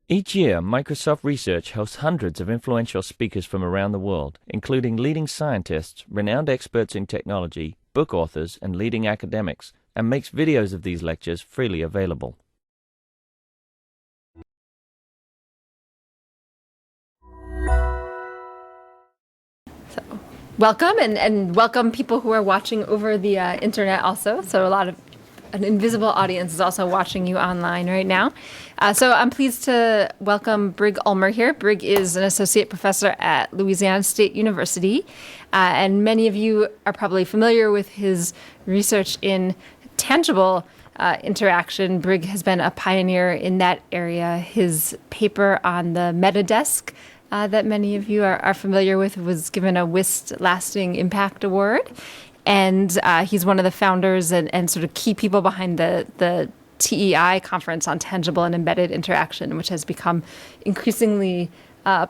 Each year, Microsoft Research hosts hundreds of influential speakers from around the world, including leading scientists, renowned experts in technology, book authors, and leading academics, and makes videos of these lectures freely available. Welcome, and welcome people who are watching over the internet also. So an invisible audience is also watching you online right now. So I'm pleased to welcome Brig Ulmer here. Brig is an associate professor at Louisiana State University. And many of you are probably familiar with his research in tangible interaction. Brig has been a pioneer in that area. His paper on the metadesk that many of you are familiar with was given a WIST Lasting Impact Award. And he's one of the founders and sort of key people behind the TEI conference on tangible and embedded interaction, which has become increasingly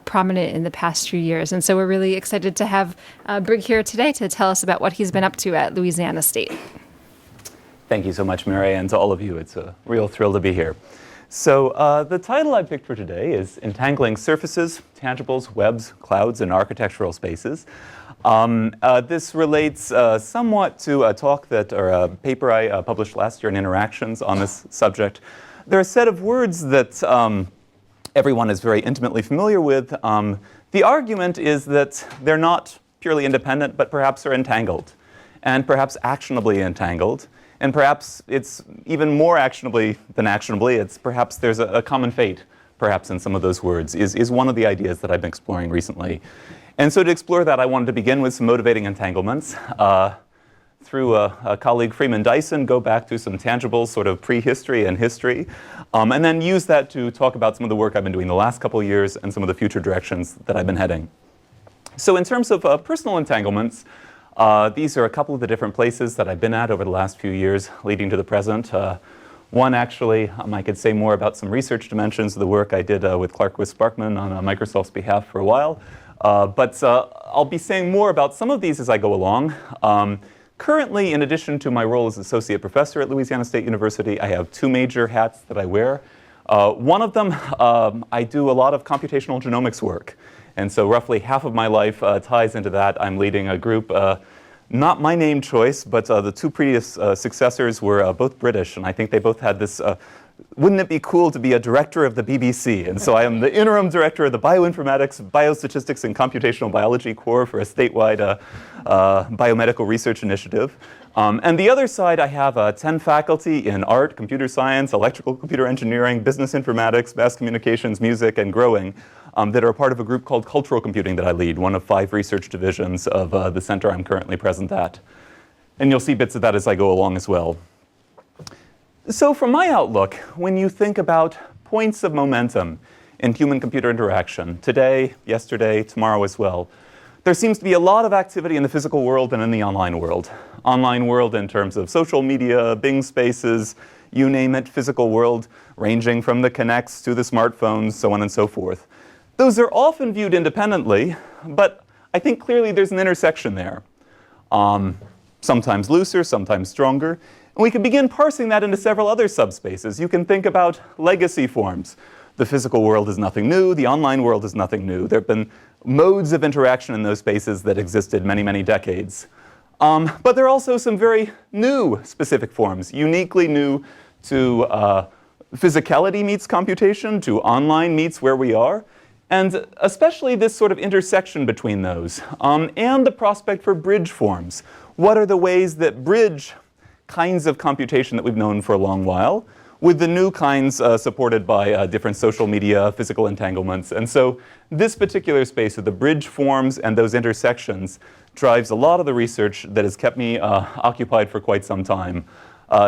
prominent in the past few years. And so we're really excited to have Brig here today to tell us about what he's been up to at Louisiana State. Thank you so much, Mary, and to all of you. It's a real thrill to be here. So the title I picked for today is Entangling Surfaces, Tangibles, Webs, Clouds, and Architectural Spaces. This relates somewhat to a talk or a paper I published last year in Interactions on this subject. There are a set of words that everyone is very intimately familiar with. The argument is that they're not purely independent, but perhaps are entangled, and perhaps actionably entangled. And perhaps it's even more actionably than actionably. It's perhaps there's a common fate, perhaps, in some of those words, is one of the ideas that I've been exploring recently. And so to explore that, I wanted to begin with some motivating entanglements. Through a colleague, Freeman Dyson, go back to some tangible sort of prehistory and history, and then use that to talk about some of the work I've been doing the last couple of years and some of the future directions that I've been heading. So in terms of personal entanglements, these are a couple of the different places that I've been at over the last few years leading to the present. One actually, I could say more about some research dimensions of the work I did with Clark Sparkman on Microsoft's behalf for a while. But I'll be saying more about some of these as I go along. Currently, in addition to my role as associate professor at Louisiana State University, I have two major hats that I wear. One of them, I do a lot of computational genomics work. And so roughly half of my life ties into that. I'm leading a group, not my name choice, but the two previous successors were both British. And I think they both had this, wouldn't it be cool to be a director of the BBC? And so I am the interim director of the Bioinformatics, Biostatistics, and Computational Biology Core for a statewide biomedical research initiative. And the other side, I have 10 faculty in art, computer science, electrical computer engineering, business informatics, mass communications, music, and growing. That are a part of a group called Cultural Computing that I lead, one of 5 research divisions of the center I'm currently present at. And you'll see bits of that as I go along as well. So from my outlook, when you think about points of momentum in human-computer interaction, today, yesterday, tomorrow as well, there seems to be a lot of activity in the physical world and in the online world. Online world in terms of social media, Bing spaces, you name it, physical world, ranging from the Kinects to the smartphones, so on and so forth. Those are often viewed independently, but I think clearly there's an intersection there. Sometimes looser, sometimes stronger. And we can begin parsing that into several other subspaces. You can think about legacy forms. The physical world is nothing new. The online world is nothing new. There have been modes of interaction in those spaces that existed many, many decades. But there are also some very new specific forms, uniquely new to physicality meets computation, to online meets where we are. And especially this sort of intersection between those, and the prospect for bridge forms. What are the ways that bridge kinds of computation that we've known for a long while with the new kinds supported by different social media, physical entanglements? And so this particular space of the bridge forms and those intersections drives a lot of the research that has kept me occupied for quite some time.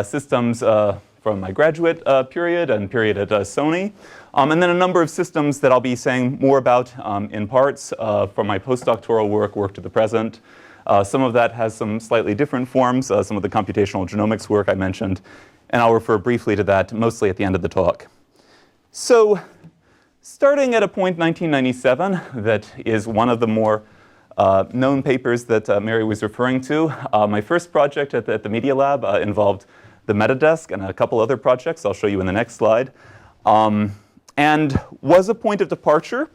Systems from my graduate period and period at Sony. And then a number of systems that I'll be saying more about in parts from my postdoctoral work to the present. Some of that has some slightly different forms, some of the computational genomics work I mentioned, and I'll refer briefly to that mostly at the end of the talk. So starting at a point 1997, that is one of the more known papers that Mary was referring to. My first project at the Media Lab involved the Metadesk and a couple other projects I'll show you in the next slide. and was a point of departure.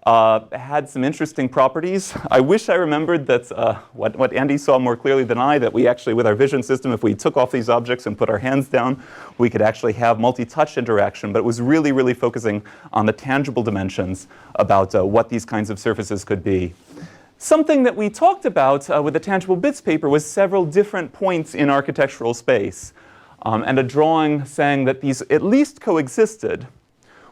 Had some interesting properties. I wish I remembered that what Andy saw more clearly than I, that we actually, with our vision system, if we took off these objects and put our hands down, we could actually have multi-touch interaction. But it was really, really focusing on the tangible dimensions about what these kinds of surfaces could be. Something that we talked about with the Tangible Bits paper was several different points in architectural space, and a drawing saying that these at least coexisted.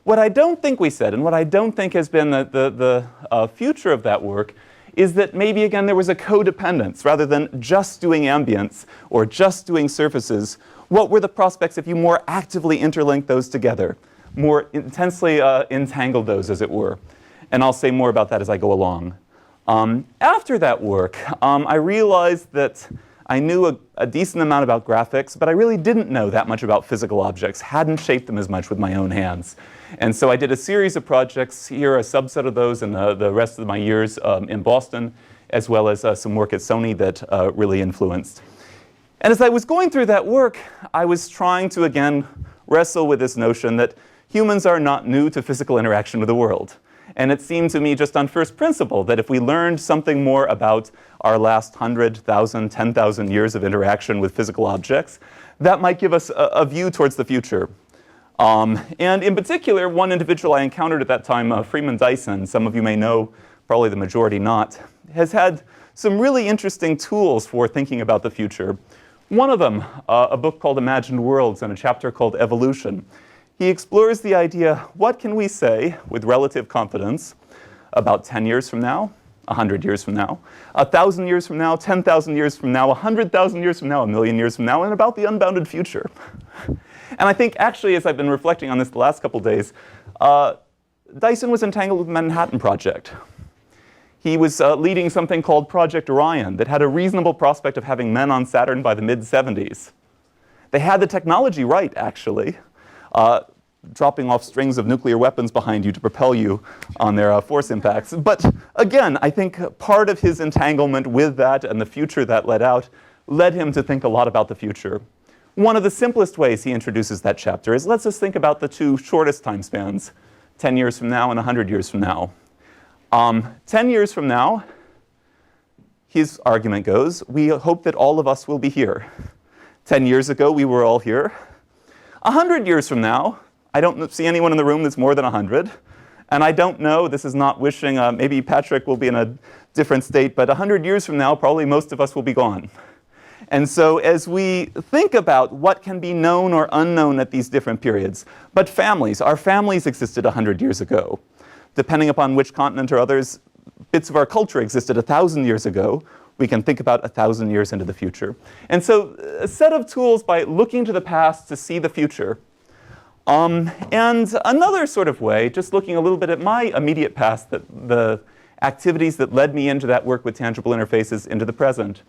What I don't think we said, and what I don't think has been the future of that work, is that maybe, again, there was a codependence. Rather than just doing ambience or just doing surfaces, what were the prospects if you more actively interlinked those together, more intensely entangled those, as it were? And I'll say more about that as I go along. After that work, I realized that I knew a decent amount about graphics, but I really didn't know that much about physical objects, hadn't shaped them as much with my own hands. And so I did a series of projects, here a subset of those in the rest of my years in Boston, as well as some work at Sony that really influenced. And as I was going through that work, I was trying to, again, wrestle with this notion that humans are not new to physical interaction with the world. And it seemed to me, just on first principle, that if we learned something more about our last 100,000, 10,000 years of interaction with physical objects, that might give us a view towards the future. And in particular, one individual I encountered at that time, Freeman Dyson, some of you may know, probably the majority not, has had some really interesting tools for thinking about the future. One of them, a book called Imagined Worlds and a chapter called Evolution. He explores the idea, what can we say with relative confidence about 10 years from now, 100 years from now, 1,000 years from now, 10,000 years from now, 100,000 years from now, 1,000,000 years from now, and about the unbounded future. And I think, actually, as I've been reflecting on this the last couple days, Dyson was entangled with the Manhattan Project. He was leading something called Project Orion that had a reasonable prospect of having men on Saturn by the mid-'70s. They had the technology right, actually, dropping off strings of nuclear weapons behind you to propel you on their force impacts. But again, I think part of his entanglement with that and the future that led him to think a lot about the future. One of the simplest ways he introduces that chapter is, let's just think about the two shortest time spans, 10 years from now and 100 years from now. 10 years from now, his argument goes, we hope that all of us will be here. 10 years ago, we were all here. 100 years from now, I don't see anyone in the room that's more than 100. And I don't know, this is not wishing, maybe Patrick will be in a different state, but 100 years from now, probably most of us will be gone. And so as we think about what can be known or unknown at these different periods, but families, our families existed 100 years ago. Depending upon which continent or others, bits of our culture existed 1,000 years ago. We can think about 1,000 years into the future. And so a set of tools by looking to the past to see the future. And another sort of way, just looking a little bit at my immediate past, the activities that led me into that work with tangible interfaces into the present.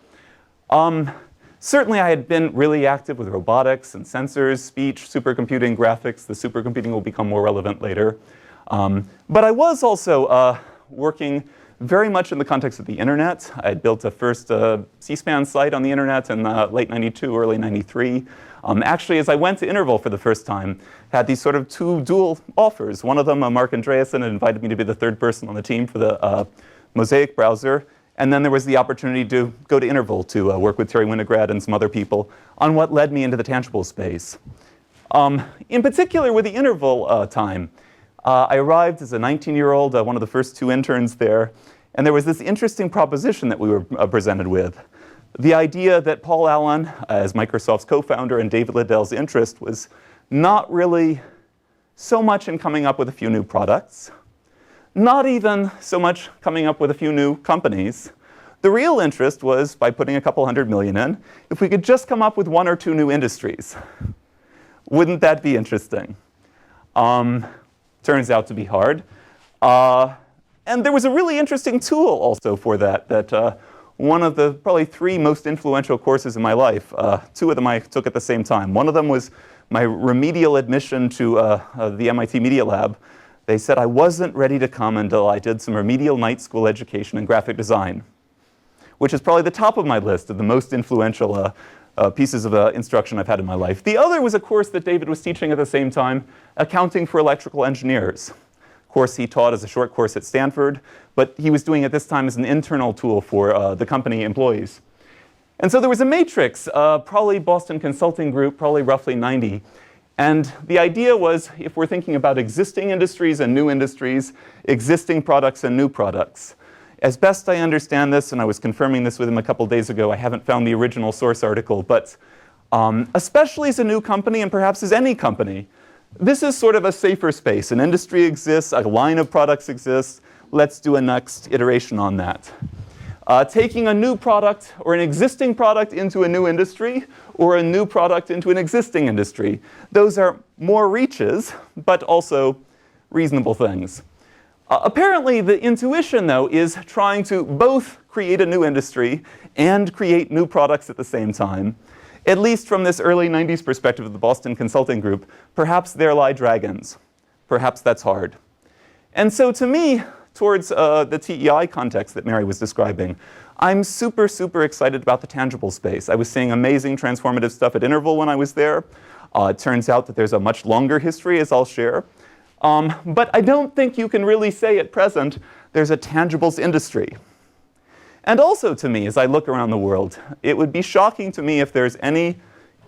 Certainly I had been really active with robotics and sensors, speech, supercomputing, graphics. The supercomputing will become more relevant later. But I was also working very much in the context of the internet. I had built a first C-SPAN site on the internet in late 92, early 93. Actually, as I went to Interval for the first time, had these sort of two dual offers. One of them, Mark Andreasen, had invited me to be the third person on the team for the Mosaic browser. And then there was the opportunity to go to Interval to work with Terry Winograd and some other people on what led me into the tangible space. In particular, with the Interval time, I arrived as a 19-year-old, one of the first two interns there, and there was this interesting proposition that we were presented with. The idea that Paul Allen, as Microsoft's co-founder, and David Liddell's interest was not really so much in coming up with a few new products, not even so much coming up with a few new companies. The real interest was, by putting a couple $100 million in, if we could just come up with one or two new industries. Wouldn't that be interesting? Turns out to be hard. And there was a really interesting tool also for that one of the probably three most influential courses in my life, two of them I took at the same time. One of them was my remedial admission to the MIT Media Lab. They said I wasn't ready to come until I did some remedial night school education in graphic design, which is probably the top of my list of the most influential pieces of instruction I've had in my life. The other was a course that David was teaching at the same time, Accounting for Electrical Engineers. Course he taught as a short course at Stanford, but he was doing it this time as an internal tool for the company employees. And so there was a matrix, probably Boston Consulting Group, probably roughly 90. And the idea was, if we're thinking about existing industries and new industries, existing products and new products. As best I understand this, and I was confirming this with him a couple days ago, I haven't found the original source article, but especially as a new company, and perhaps as any company, this is sort of a safer space. An industry exists, a line of products exists. Let's do a next iteration on that. Taking a new product or an existing product into a new industry, or a new product into an existing industry. Those are more reaches, but also reasonable things. Apparently, the intuition, though, is trying to both create a new industry and create new products at the same time. At least from this early 90s perspective of the Boston Consulting Group, perhaps there lie dragons. Perhaps that's hard. And so to me, towards the TEI context that Mary was describing, I'm super, super excited about the tangible space. I was seeing amazing transformative stuff at Interval when I was there. It turns out that there's a much longer history, as I'll share. But I don't think you can really say at present there's a tangibles industry. And also to me, as I look around the world, it would be shocking to me if there's any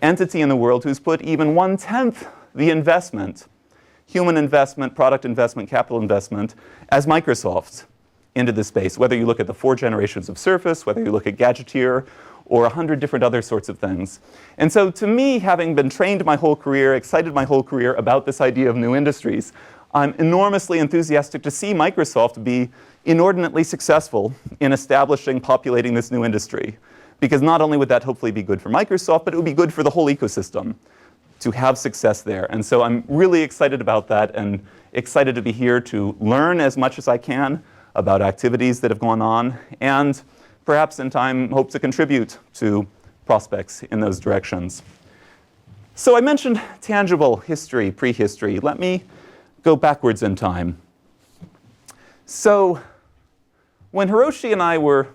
entity in the world who's put even 1/10 the investment, human investment, product investment, capital investment, as Microsoft into this space, whether you look at the 4 generations of Surface, whether you look at Gadgeteer, or 100 different other sorts of things. And so to me, having been trained my whole career, excited my whole career about this idea of new industries, I'm enormously enthusiastic to see Microsoft be inordinately successful in establishing, populating this new industry. Because not only would that hopefully be good for Microsoft, but it would be good for the whole ecosystem to have success there. And so I'm really excited about that and excited to be here to learn as much as I can about activities that have gone on and perhaps in time hope to contribute to prospects in those directions. So I mentioned tangible history, prehistory. Let me go backwards in time. So when Hiroshi and I were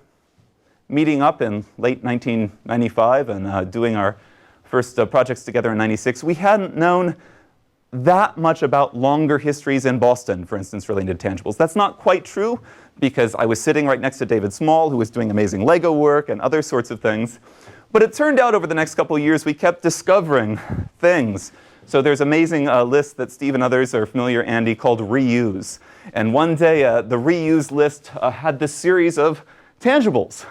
meeting up in late 1995 and doing our first projects together in 96, we hadn't known that much about longer histories in Boston, for instance, related to tangibles. That's not quite true, because I was sitting right next to David Small, who was doing amazing Lego work and other sorts of things. But it turned out over the next couple of years, we kept discovering things. So there's an amazing list that Steve and others are familiar, Andy, called reuse. And one day, the reuse list had this series of tangibles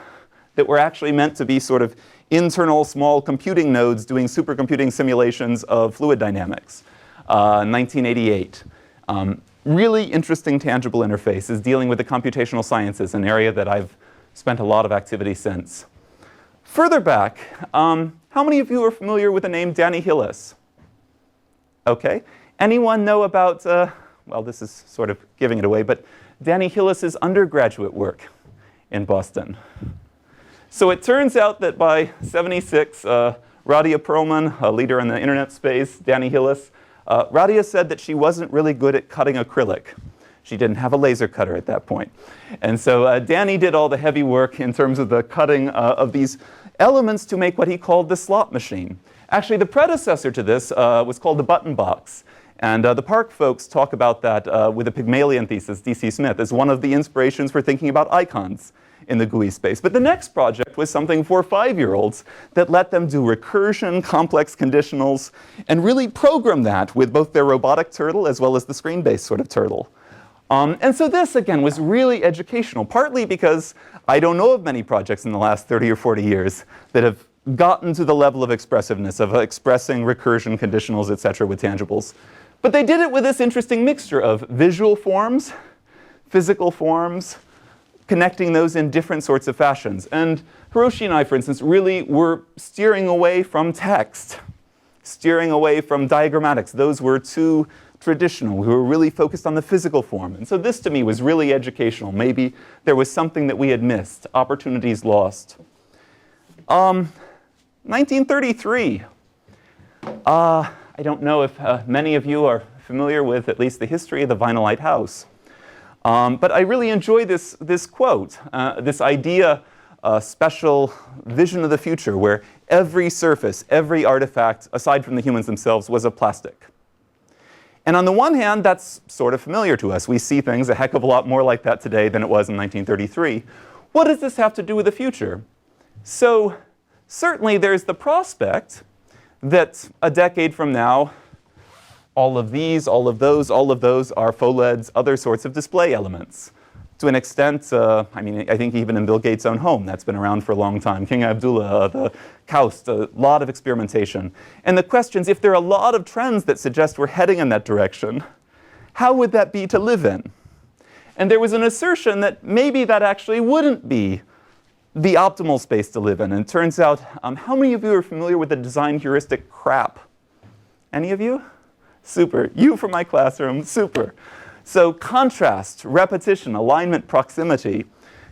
that were actually meant to be sort of internal small computing nodes doing supercomputing simulations of fluid dynamics. 1988. Really interesting tangible interfaces dealing with the computational sciences, an area that I've spent a lot of activity since. Further back, how many of you are familiar with the name Danny Hillis? Okay. Anyone know about, well, this is sort of giving it away, but Danny Hillis's undergraduate work in Boston? So it turns out that by 76, Radia Perlman, a leader in the internet space, Danny Hillis, Radia said that she wasn't really good at cutting acrylic. She didn't have a laser cutter at that point. And so Danny did all the heavy work in terms of the cutting of these elements to make what he called the slot machine. Actually, the predecessor to this was called the button box. And the Park folks talk about that with the Pygmalion thesis, D.C. Smith, as one of the inspirations for thinking about icons in the GUI space. But the next project was something for 5-year-olds that let them do recursion, complex conditionals, and really program that with both their robotic turtle as well as the screen-based sort of turtle. And so this, again, was really educational, partly because I don't know of many projects in the last 30 or 40 years that have gotten to the level of expressiveness, of expressing recursion, conditionals, et cetera, with tangibles. But they did it with this interesting mixture of visual forms, physical forms, connecting those in different sorts of fashions. And Hiroshi and I, for instance, really were steering away from text, steering away from diagrammatics. Those were too traditional. We were really focused on the physical form. And so this, to me, was really educational. Maybe there was something that we had missed, opportunities lost. 1933. I don't know if many of you are familiar with at least the history of the Vinylite House. But I really enjoy this quote, this idea a special vision of the future where every surface, every artifact, aside from the humans themselves, was of plastic. And on the one hand, that's sort of familiar to us. We see things a heck of a lot more like that today than it was in 1933. What does this have to do with the future? So certainly there's the prospect that a decade from now, all of these, all of those are PHOLEDs, other sorts of display elements. To an extent, I mean, I think even in Bill Gates' own home, that's been around for a long time. King Abdullah, the Kaust, a lot of experimentation. And the question is, if there are a lot of trends that suggest we're heading in that direction, how would that be to live in? And there was an assertion that maybe that actually wouldn't be the optimal space to live in. And it turns out, how many of you are familiar with the design heuristic CRAP? Any of you? Super. You from my classroom, super. So contrast, repetition, alignment, proximity.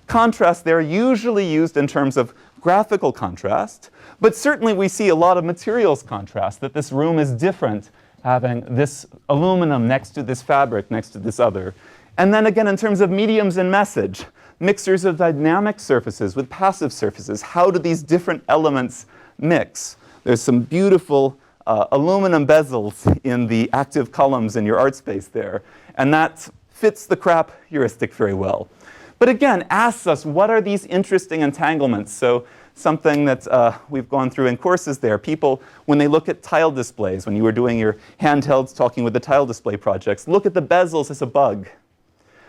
Contrast, they're usually used in terms of graphical contrast, but certainly we see a lot of materials contrast, that this room is different, having this aluminum next to this fabric, next to this other. And then again, in terms of mediums and message, mixtures of dynamic surfaces with passive surfaces. How do these different elements mix? There's some beautiful aluminum bezels in the active columns in your art space there. And that fits the CRAP heuristic very well. But again, asks us, what are these interesting entanglements? So something that we've gone through in courses there. People, when they look at tile displays, when you were doing your handhelds talking with the tile display projects, look at the bezels as a bug.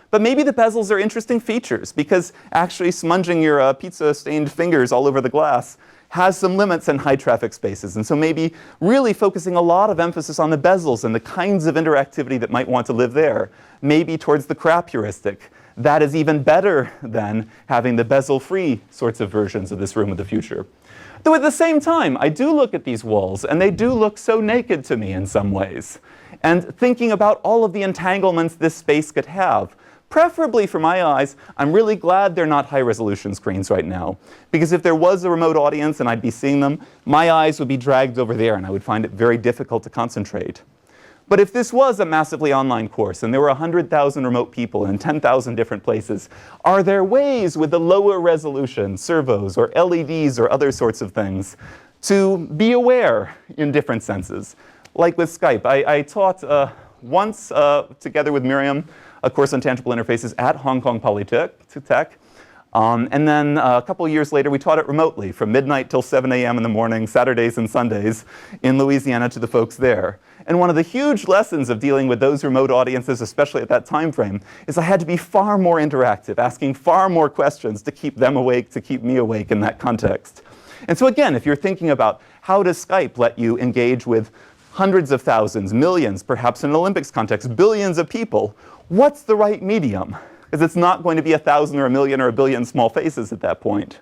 But maybe the bezels are interesting features, because actually smunging your pizza-stained fingers all over the glass has some limits in high traffic spaces. And so maybe really focusing a lot of emphasis on the bezels and the kinds of interactivity that might want to live there, maybe towards the CRAP heuristic. That is even better than having the bezel-free sorts of versions of this room of the future. Though at the same time, I do look at these walls, and they do look so naked to me in some ways. And thinking about all of the entanglements this space could have, preferably for my eyes, I'm really glad they're not high-resolution screens right now. Because if there was a remote audience and I'd be seeing them, my eyes would be dragged over there and I would find it very difficult to concentrate. But if this was a massively online course and there were 100,000 remote people in 10,000 different places, are there ways with the lower resolution, servos or LEDs or other sorts of things, to be aware in different senses? Like with Skype, I taught once together with Miriam a course on tangible interfaces at Hong Kong Polytech. And then a couple of years later, we taught it remotely from midnight till 7 a.m. in the morning, Saturdays and Sundays, in Louisiana to the folks there. And one of the huge lessons of dealing with those remote audiences, especially at that time frame, is I had to be far more interactive, asking far more questions to keep them awake, to keep me awake in that context. And so again, if you're thinking about how does Skype let you engage with hundreds of thousands, millions, perhaps in an Olympics context, billions of people, what's the right medium? Because it's not going to be 1,000 or 1,000,000 or 1,000,000,000 small faces at that point.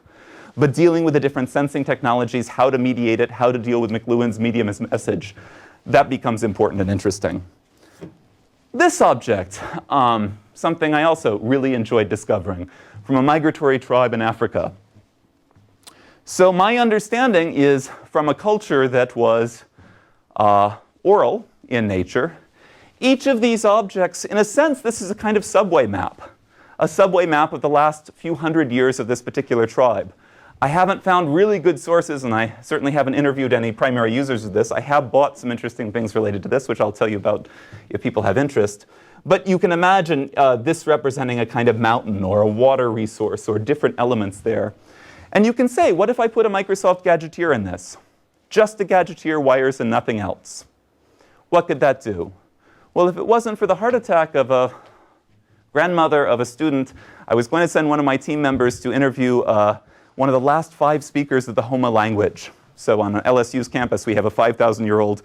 But dealing with the different sensing technologies, how to mediate it, how to deal with McLuhan's medium as message, that becomes important and interesting. This object, something I also really enjoyed discovering, from a migratory tribe in Africa. So my understanding is from a culture that was oral in nature. Each of these objects, in a sense, this is a kind of subway map of the last few hundred years of this particular tribe. I haven't found really good sources, and I certainly haven't interviewed any primary users of this. I have bought some interesting things related to this, which I'll tell you about if people have interest. But you can imagine this representing a kind of mountain or a water resource or different elements there. And you can say, what if I put a Microsoft gadgeteer in this? Just a gadgeteer, wires, and nothing else. What could that do? Well, if it wasn't for the heart attack of a grandmother of a student, I was going to send one of my team members to interview one of the last 5 speakers of the Homa language. So on LSU's campus, we have a 5,000-year-old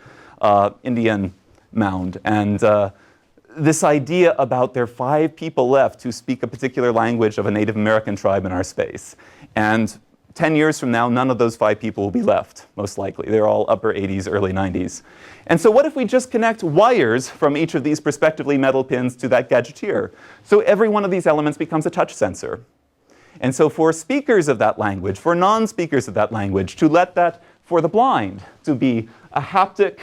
Indian mound. And this idea about there are 5 people left who speak a particular language of a Native American tribe in our space. And 10 years from now, none of those 5 people will be left, most likely. They're all upper 80s, early 90s. And so what if we just connect wires from each of these prospectively metal pins to that gadgeteer? So every one of these elements becomes a touch sensor. And so for speakers of that language, for non-speakers of that language, to let that, for the blind, to be a haptic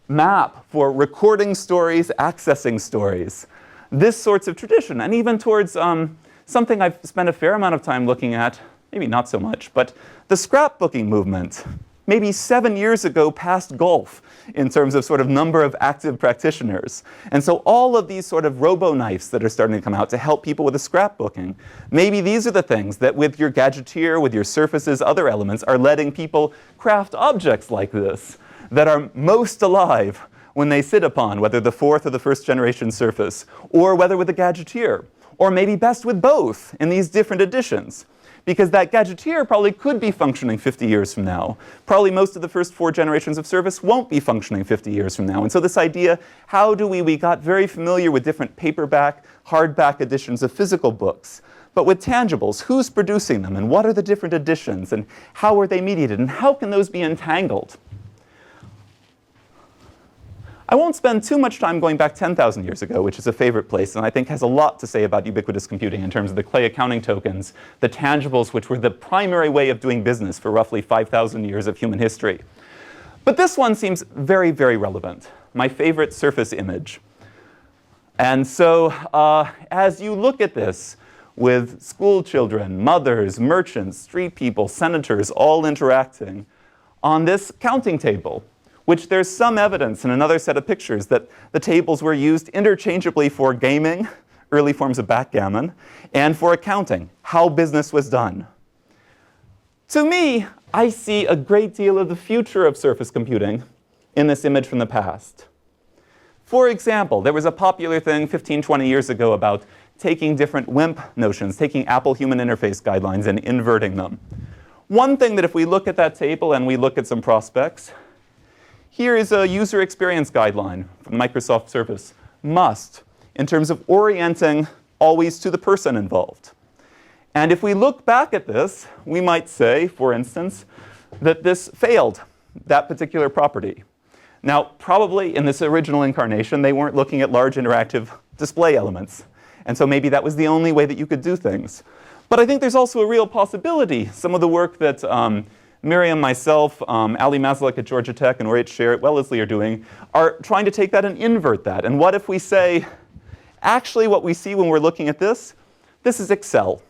map for recording stories, accessing stories. This sorts of tradition, and even towards something I've spent a fair amount of time looking at, maybe not so much, but the scrapbooking movement, maybe 7 years ago, passed golf in terms of sort of number of active practitioners. And so all of these sort of robo-knives that are starting to come out to help people with the scrapbooking, maybe these are the things that with your gadgeteer, with your surfaces, other elements, are letting people craft objects like this that are most alive when they sit upon, whether the fourth or the first generation surface, or whether with a gadgeteer, or maybe best with both in these different editions. Because that gadgeteer probably could be functioning 50 years from now. Probably most of the first 4 generations of service won't be functioning 50 years from now. And so this idea, how do we got very familiar with different paperback, hardback editions of physical books. But with tangibles, who's producing them, and what are the different editions, and how are they mediated, and how can those be entangled? I won't spend too much time going back 10,000 years ago, which is a favorite place, and I think has a lot to say about ubiquitous computing in terms of the clay accounting tokens, the tangibles, which were the primary way of doing business for roughly 5,000 years of human history. But this one seems very, very relevant. My favorite surface image. And so as you look at this with school children, mothers, merchants, street people, senators, all interacting on this counting table, which there's some evidence in another set of pictures that the tables were used interchangeably for gaming, early forms of backgammon, and for accounting, how business was done. To me, I see a great deal of the future of surface computing in this image from the past. For example, there was a popular thing 15, 20 years ago about taking different WIMP notions, taking Apple Human Interface Guidelines and inverting them. One thing that if we look at that table and we look at some prospects, here is a user experience guideline from Microsoft Surface. Must, in terms of orienting always to the person involved. And if we look back at this, we might say, for instance, that this failed, that particular property. Now, probably in this original incarnation, they weren't looking at large interactive display elements. And so maybe that was the only way that you could do things. But I think there's also a real possibility. Some of the work that Miriam, myself, Ali Mazalek at Georgia Tech, and Orit Sher at Wellesley are doing, are trying to take that and invert that. And what if we say, actually what we see when we're looking at this is Excel.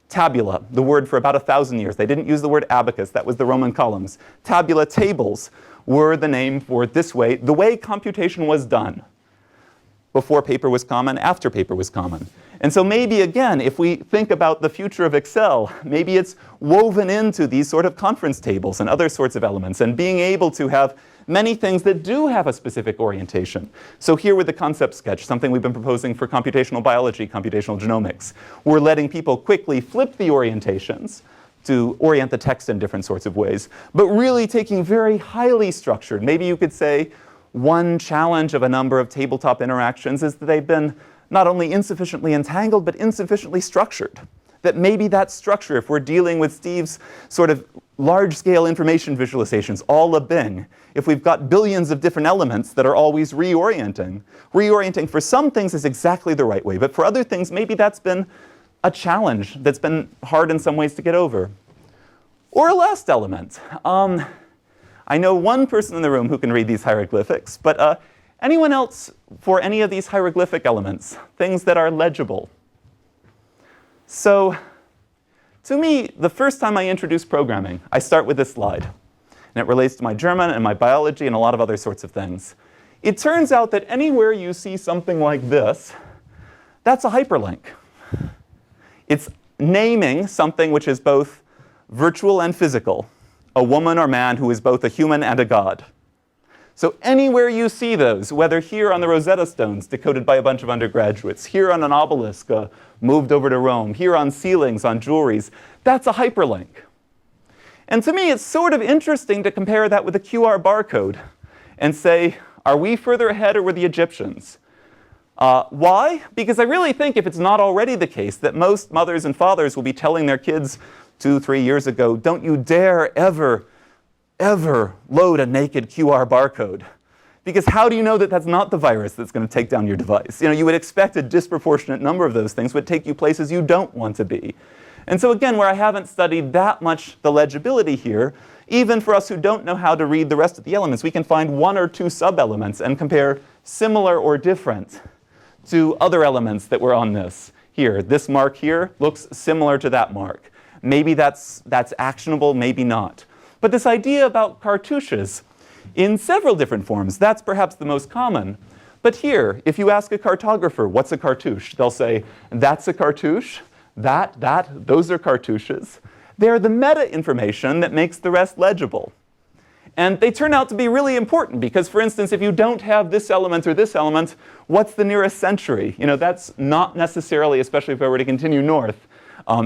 Tabula, the word for about 1,000 years. They didn't use the word abacus. That was the Roman columns. Tabula, tables, were the name for this way, the way computation was done. Before paper was common, after paper was common. And so maybe, again, if we think about the future of Excel, maybe it's woven into these sort of conference tables and other sorts of elements, and being able to have many things that do have a specific orientation. So here with the concept sketch, something we've been proposing for computational biology, computational genomics, we're letting people quickly flip the orientations to orient the text in different sorts of ways, but really taking very highly structured. Maybe you could say one challenge of a number of tabletop interactions is that they've been not only insufficiently entangled, but insufficiently structured. That maybe that structure, if we're dealing with Steve's sort of large-scale information visualizations, all a Bing, if we've got billions of different elements that are always reorienting for some things is exactly the right way, but for other things, maybe that's been a challenge that's been hard in some ways to get over. Or a last element. I know one person in the room who can read these hieroglyphics, but anyone else for any of these hieroglyphic elements, things that are legible? So to me, the first time I introduce programming, I start with this slide. And it relates to my German and my biology and a lot of other sorts of things. It turns out that anywhere you see something like this, that's a hyperlink. It's naming something which is both virtual and physical, a woman or man who is both a human and a god. So anywhere you see those, whether here on the Rosetta Stones, decoded by a bunch of undergraduates, here on an obelisk moved over to Rome, here on ceilings, on jewelries, that's a hyperlink. And to me, it's sort of interesting to compare that with a QR barcode and say, are we further ahead or were the Egyptians? Why? Because I really think if it's not already the case that most mothers and fathers will be telling their kids 2, 3 years ago, don't you dare ever load a naked QR barcode. Because how do you know that that's not the virus that's going to take down your device? You know, you would expect a disproportionate number of those things would take you places you don't want to be. And so again, where I haven't studied that much the legibility here, even for us who don't know how to read the rest of the elements, we can find 1 or 2 sub-elements and compare similar or different to other elements that were on this. here. This mark here looks similar to that mark. Maybe that's actionable, maybe not. But this idea about cartouches in several different forms, that's perhaps the most common. But here, if you ask a cartographer, what's a cartouche? They'll say, that's a cartouche, those are cartouches. They're the meta information that makes the rest legible. And they turn out to be really important because, for instance, if you don't have this element or this element, what's the nearest century? You know, that's not necessarily, especially if I were to continue north,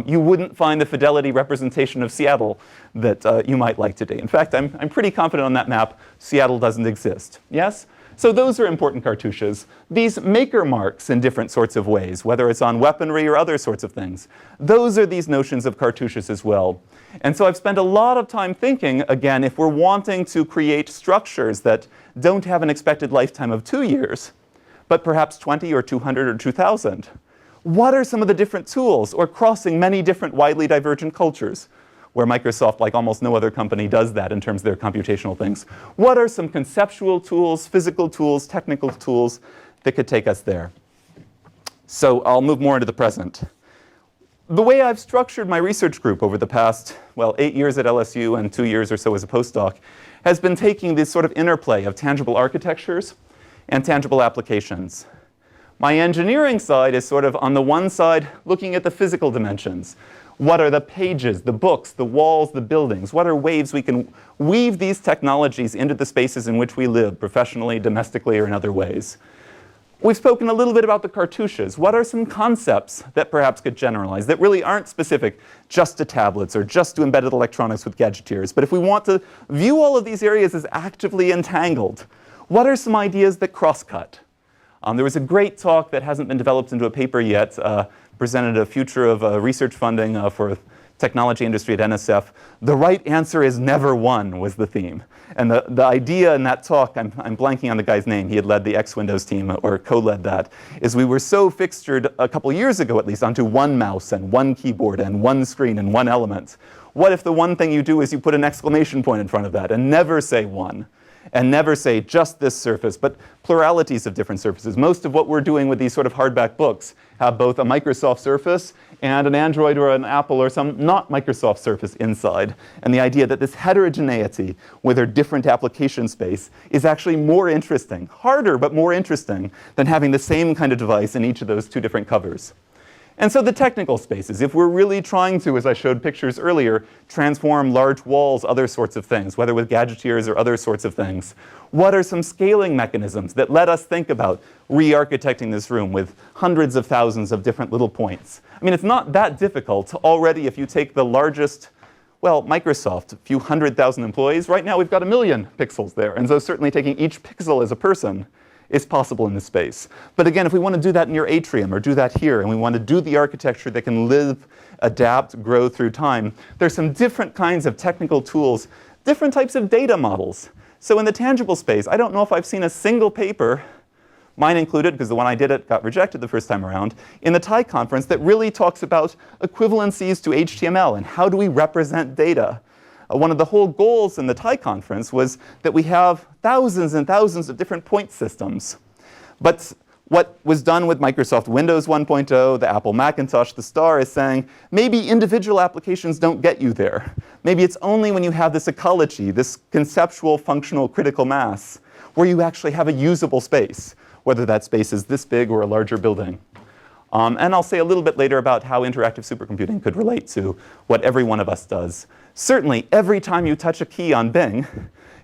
you wouldn't find the fidelity representation of Seattle that you might like today. In fact, I'm pretty confident on that map, Seattle doesn't exist. Yes? So those are important cartouches. These maker marks in different sorts of ways, whether it's on weaponry or other sorts of things, those are these notions of cartouches as well. And so I've spent a lot of time thinking, again, if we're wanting to create structures that don't have an expected lifetime of 2 years, but perhaps 20 or 200 or 2,000, what are some of the different tools, or crossing many different widely divergent cultures, where Microsoft, like almost no other company, does that in terms of their computational things? What are some conceptual tools, physical tools, technical tools that could take us there? So I'll move more into the present. The way I've structured my research group over the past, 8 years at LSU and 2 years or so as a postdoc, has been taking this sort of interplay of tangible architectures and tangible applications. My engineering side is sort of on the one side looking at the physical dimensions. What are the pages, the books, the walls, the buildings? What are ways we can weave these technologies into the spaces in which we live, professionally, domestically, or in other ways? We've spoken a little bit about the cartouches. What are some concepts that perhaps could generalize, that really aren't specific just to tablets or just to embedded electronics with gadgeteers? But if we want to view all of these areas as actively entangled, what are some ideas that cross-cut? There was a great talk that hasn't been developed into a paper yet, presented a future of research funding for technology industry at NSF. The right answer is never one was the theme. And the idea in that talk, I'm blanking on the guy's name, he had led the X Windows team or co-led that, is we were so fixtured a couple years ago at least onto one mouse and one keyboard and one screen and one element. What if the one thing you do is you put an exclamation point in front of that and never say one? And never say just this surface, but pluralities of different surfaces. Most of what we're doing with these sort of hardback books have both a Microsoft Surface and an Android or an Apple or some not Microsoft Surface inside. And the idea that this heterogeneity with their different application space is actually more interesting, harder but more interesting than having the same kind of device in each of those two different covers. And so the technical spaces, if we're really trying to, as I showed pictures earlier, transform large walls, other sorts of things, whether with gadgeteers or other sorts of things, what are some scaling mechanisms that let us think about re-architecting this room with hundreds of thousands of different little points? I mean, it's not that difficult already if you take the largest, Microsoft, a few 100,000 employees. Right now we've got 1 million pixels there. And so certainly taking each pixel as a person is possible in this space. But again, if we want to do that in your atrium or do that here, and we want to do the architecture that can live, adapt, grow through time, there's some different kinds of technical tools, different types of data models. So in the tangible space, I don't know if I've seen a single paper, mine included, because the one I did it got rejected the first time around, in the TIE conference that really talks about equivalencies to HTML and how do we represent data. One of the whole goals in the TIE conference was that we have thousands and thousands of different point systems. But what was done with Microsoft Windows 1.0, the Apple Macintosh, the Star, is saying maybe individual applications don't get you there. Maybe it's only when you have this ecology, this conceptual, functional, critical mass, where you actually have a usable space, whether that space is this big or a larger building. And I'll say a little bit later about how interactive supercomputing could relate to what every one of us does. Certainly, every time you touch a key on Bing,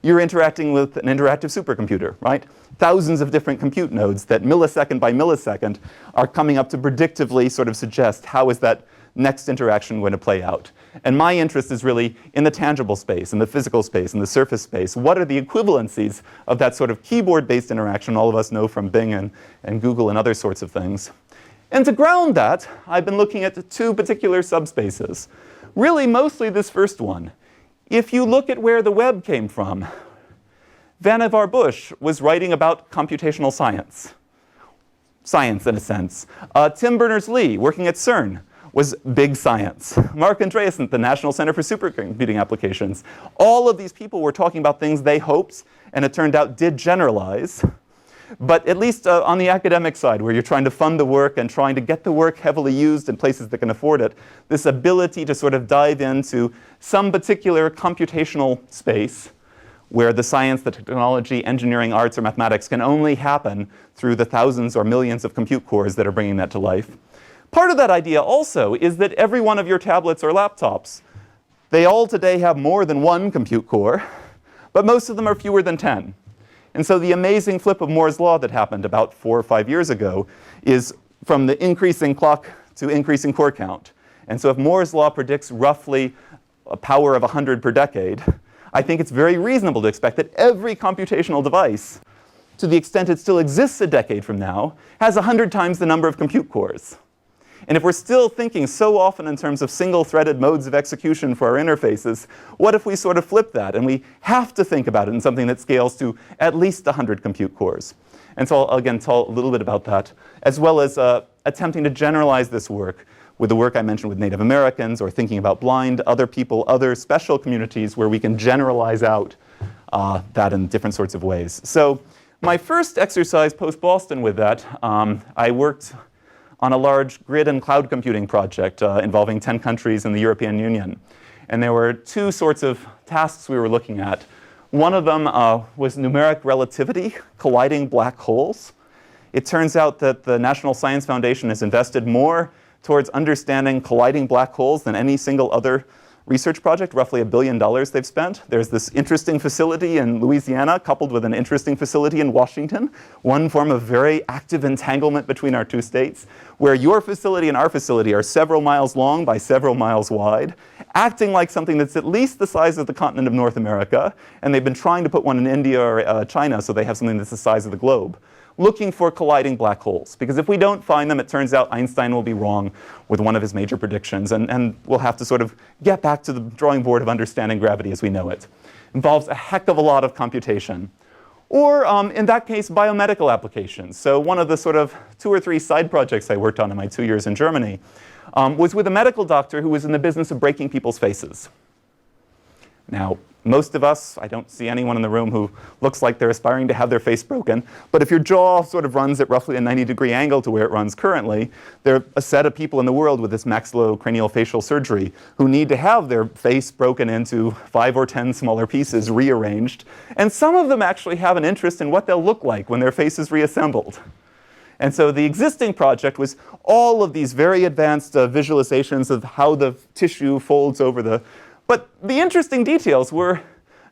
you're interacting with an interactive supercomputer, right? Thousands of different compute nodes that millisecond by millisecond are coming up to predictively sort of suggest how is that next interaction going to play out. And my interest is really in the tangible space, in the physical space, in the surface space. What are the equivalencies of that sort of keyboard-based interaction all of us know from Bing and Google and other sorts of things? And to ground that, I've been looking at two particular subspaces. Really, mostly this first one. If you look at where the web came from, Vannevar Bush was writing about computational science. Science, in a sense. Tim Berners-Lee, working at CERN, was big science. Mark Andreessen at the National Center for Supercomputing Applications. All of these people were talking about things they hoped, and it turned out did generalize, But at least on the academic side, where you're trying to fund the work and trying to get the work heavily used in places that can afford it, this ability to sort of dive into some particular computational space where the science, the technology, engineering, arts, or mathematics can only happen through the thousands or millions of compute cores that are bringing that to life. Part of that idea also is that every one of your tablets or laptops, they all today have more than one compute core, but most of them are fewer than 10. And so the amazing flip of Moore's law that happened about 4 or 5 years ago is from the increasing clock to increasing core count. And so if Moore's law predicts roughly a power of 100 per decade, I think it's very reasonable to expect that every computational device, to the extent it still exists a decade from now, has 100 times the number of compute cores. And if we're still thinking so often in terms of single-threaded modes of execution for our interfaces, what if we sort of flip that and we have to think about it in something that scales to at least 100 compute cores? And so I'll again tell a little bit about that, as well as attempting to generalize this work with the work I mentioned with Native Americans, or thinking about blind, other people, other special communities where we can generalize out that in different sorts of ways. So my first exercise post-Boston with that, I worked on a large grid and cloud computing project involving 10 countries in the European Union. And there were two sorts of tasks we were looking at. One of them was numeric relativity, colliding black holes. It turns out that the National Science Foundation has invested more towards understanding colliding black holes than any single other research project, roughly $1 billion they've spent. There's this interesting facility in Louisiana coupled with an interesting facility in Washington, one form of very active entanglement between our two states, where your facility and our facility are several miles long by several miles wide, acting like something that's at least the size of the continent of North America, and they've been trying to put one in India or China so they have something that's the size of the globe, looking for colliding black holes. Because if we don't find them, it turns out Einstein will be wrong with one of his major predictions, and we'll have to sort of get back to the drawing board of understanding gravity as we know it. Involves a heck of a lot of computation. Or, in that case, biomedical applications. So one of the sort of 2 or 3 side projects I worked on in my 2 years in Germany was with a medical doctor who was in the business of breaking people's faces. Now, most of us, I don't see anyone in the room who looks like they're aspiring to have their face broken, but if your jaw sort of runs at roughly a 90-degree angle to where it runs currently, there are a set of people in the world with this maxillocraniofacial surgery who need to have their face broken into 5 or 10 smaller pieces, rearranged, and some of them actually have an interest in what they'll look like when their face is reassembled. And so the existing project was all of these very advanced visualizations of how the tissue folds over the... But the interesting details were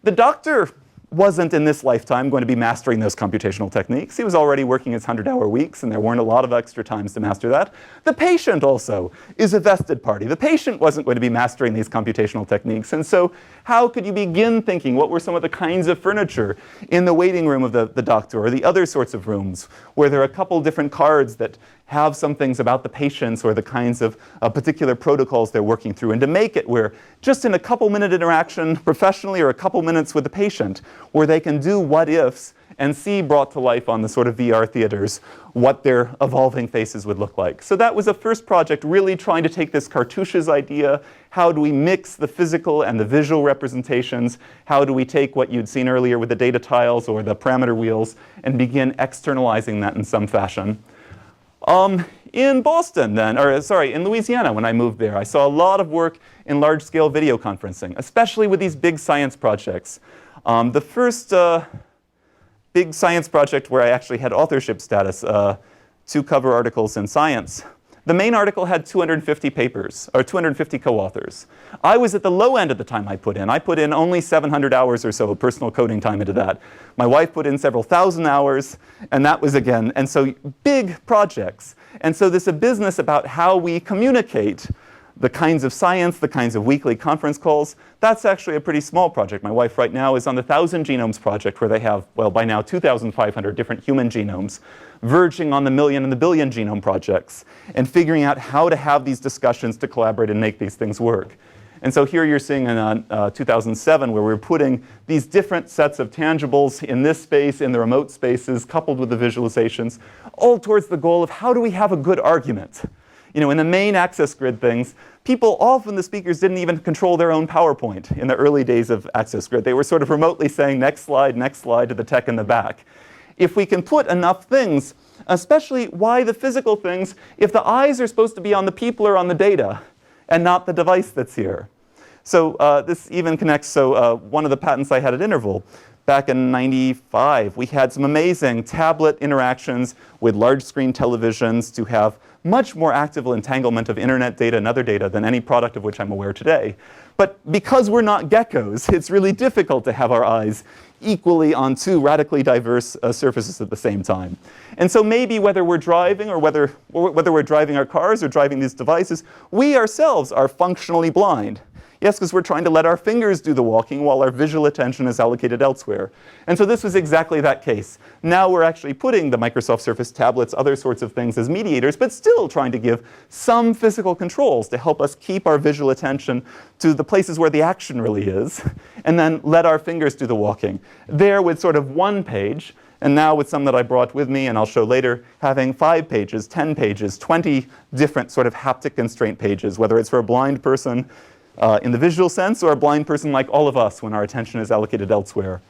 the doctor wasn't in this lifetime going to be mastering those computational techniques. He was already working his 100-hour weeks, and there weren't a lot of extra times to master that. The patient also is a vested party. The patient wasn't going to be mastering these computational techniques. And so how could you begin thinking what were some of the kinds of furniture in the waiting room of the doctor or the other sorts of rooms where there are a couple different cards that have some things about the patients or the kinds of particular protocols they're working through, and to make it where just in a couple-minute interaction professionally or a couple minutes with the patient where they can do what-ifs and see brought to life on the sort of VR theaters what their evolving faces would look like. So that was a first project really trying to take this cartouches idea. How do we mix the physical and the visual representations? How do we take what you'd seen earlier with the data tiles or the parameter wheels and begin externalizing that in some fashion? In Boston then, or sorry, in Louisiana when I moved there, I saw a lot of work in large-scale video conferencing, especially with these big science projects. The first big science project where I actually had authorship status, 2 cover articles in Science. The main article had 250 papers, or 250 co-authors. I was at the low end of the time I put in. I put in only 700 hours or so of personal coding time into that. My wife put in several thousand hours, and that was again, and so big projects. And so this is a business about how we communicate the kinds of science, the kinds of weekly conference calls. That's actually a pretty small project. My wife right now is on the 1,000 Genomes project where they have, well, by now 2,500 different human genomes, verging on the million and the billion genome projects, and figuring out how to have these discussions to collaborate and make these things work. And so here you're seeing in 2007 where we're putting these different sets of tangibles in this space, in the remote spaces, coupled with the visualizations, all towards the goal of how do we have a good argument? You know, in the main access grid things, people, often the speakers didn't even control their own PowerPoint in the early days of access grid. They were sort of remotely saying next slide to the tech in the back. if we can put enough things, especially why the physical things, if the eyes are supposed to be on the people or on the data and not the device that's here. So this even connects, so one of the patents I had at Interval, back in '95, we had some amazing tablet interactions with large screen televisions to have much more active entanglement of internet data and other data than any product of which I'm aware today. But because we're not geckos, it's really difficult to have our eyes equally on two radically diverse surfaces at the same time. And so maybe whether we're driving or whether we're driving our cars or driving these devices, we ourselves are functionally blind. Yes, because we're trying to let our fingers do the walking while our visual attention is allocated elsewhere. And so this was exactly that case. Now we're actually putting the Microsoft Surface tablets, other sorts of things as mediators, but still trying to give some physical controls to help us keep our visual attention to the places where the action really is, and then let our fingers do the walking. There with sort of one page, and now with some that I brought with me, and I'll show later, having 5 pages, 10 pages, 20 different sort of haptic constraint pages, whether it's for a blind person, in the visual sense, or a blind person like all of us when our attention is allocated elsewhere.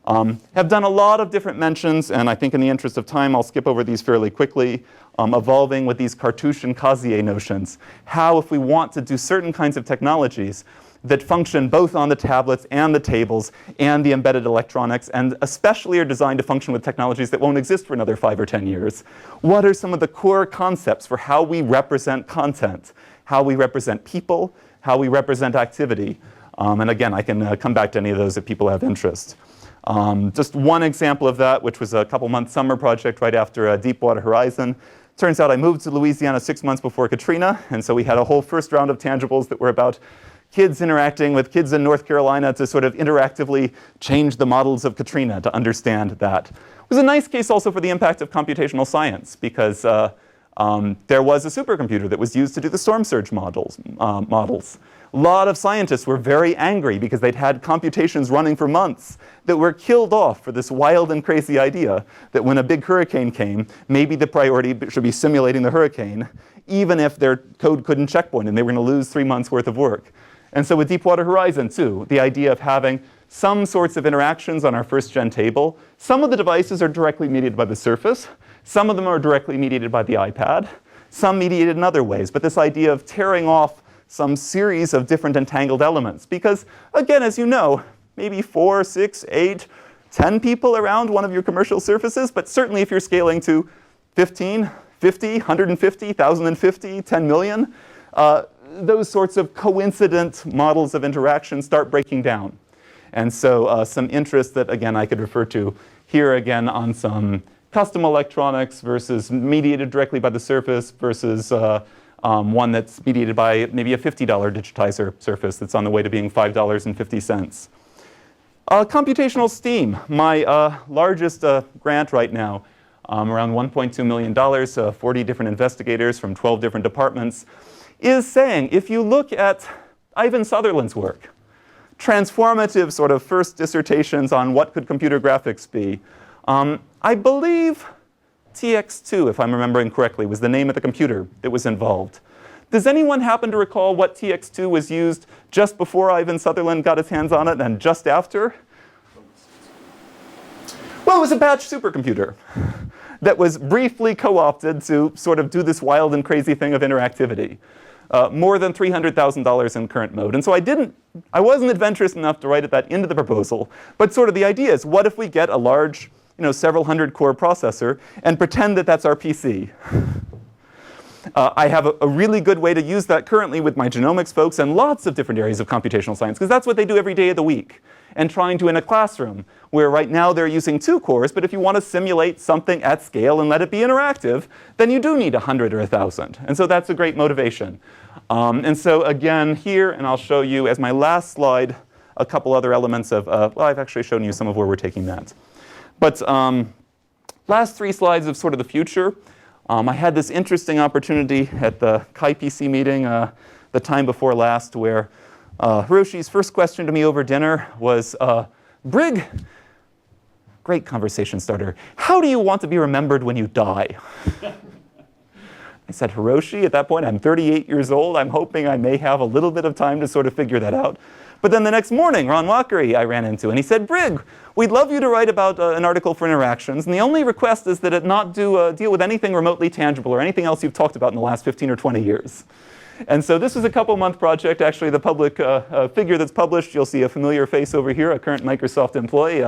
Have done a lot of different mentions, and I think in the interest of time, I'll skip over these fairly quickly, evolving with these cartouche and Causier notions. How, if we want to do certain kinds of technologies that function both on the tablets and the tables and the embedded electronics, and especially are designed to function with technologies that won't exist for another 5 or 10 years, what are some of the core concepts for how we represent content, how we represent people, how we represent activity? And again, I can come back to any of those if people have interest. Just one example of that, which was a couple-month summer project right after Deepwater Horizon. Turns out I moved to Louisiana 6 months before Katrina, and so we had a whole first round of tangibles that were about kids interacting with kids in North Carolina to sort of interactively change the models of Katrina to understand that. It was a nice case also for the impact of computational science, because there was a supercomputer that was used to do the storm surge models. A lot of scientists were very angry because they'd had computations running for months that were killed off for this wild and crazy idea that when a big hurricane came, maybe the priority should be simulating the hurricane, even if their code couldn't checkpoint and they were going to lose 3 months worth of work. And so with Deepwater Horizon, too, the idea of having some sorts of interactions on our first-gen table. Some of the devices are directly mediated by the Surface. Some of them are directly mediated by the iPad. Some mediated in other ways. But this idea of tearing off some series of different entangled elements. Because, again, as you know, maybe 4, 6, 8, 10 people around one of your commercial surfaces. But certainly if you're scaling to 15, 50, 150, 1,050, 10 million, those sorts of coincident models of interaction start breaking down. And so some interest that, again, I could refer to here again on some custom electronics versus mediated directly by the Surface versus one that's mediated by maybe a $50 digitizer surface that's on the way to being $5.50. Computational STEAM, my largest grant right now, around $1.2 million, 40 different investigators from 12 different departments, is saying if you look at Ivan Sutherland's work, transformative sort of first dissertations on what could computer graphics be. I believe TX2, if I'm remembering correctly, was the name of the computer that was involved. Does anyone happen to recall what TX2 was used just before Ivan Sutherland got his hands on it and just after? Well, it was a batch supercomputer that was briefly co-opted to sort of do this wild and crazy thing of interactivity. More than $300,000 in current mode. And so I wasn't adventurous enough to write that into the proposal, but sort of the idea is, what if we get a large, several hundred core processor and pretend that that's our PC? I have a really good way to use that currently with my genomics folks and lots of different areas of computational science, because that's what they do every day of the week. And trying to in a classroom, where right now they're using 2 cores, but if you want to simulate something at scale and let it be interactive, then you do need 100 or 1,000. And so that's a great motivation. And so again, here, and I'll show you as my last slide, a couple other elements of, well, I've actually shown you some of where we're taking that. But last 3 slides of sort of the future. I had this interesting opportunity at the ChiPC meeting the time before last, where Hiroshi's first question to me over dinner was, Brig, great conversation starter, how do you want to be remembered when you die? I said, Hiroshi, at that point, I'm 38 years old. I'm hoping I may have a little bit of time to sort of figure that out. But then the next morning, Ron Walkery I ran into, and he said, Brig, we'd love you to write about an article for interactions, and the only request is that it not deal with anything remotely tangible or anything else you've talked about in the last 15 or 20 years. And so this was a couple-month project. Actually, the public figure that's published, you'll see a familiar face over here, a current Microsoft employee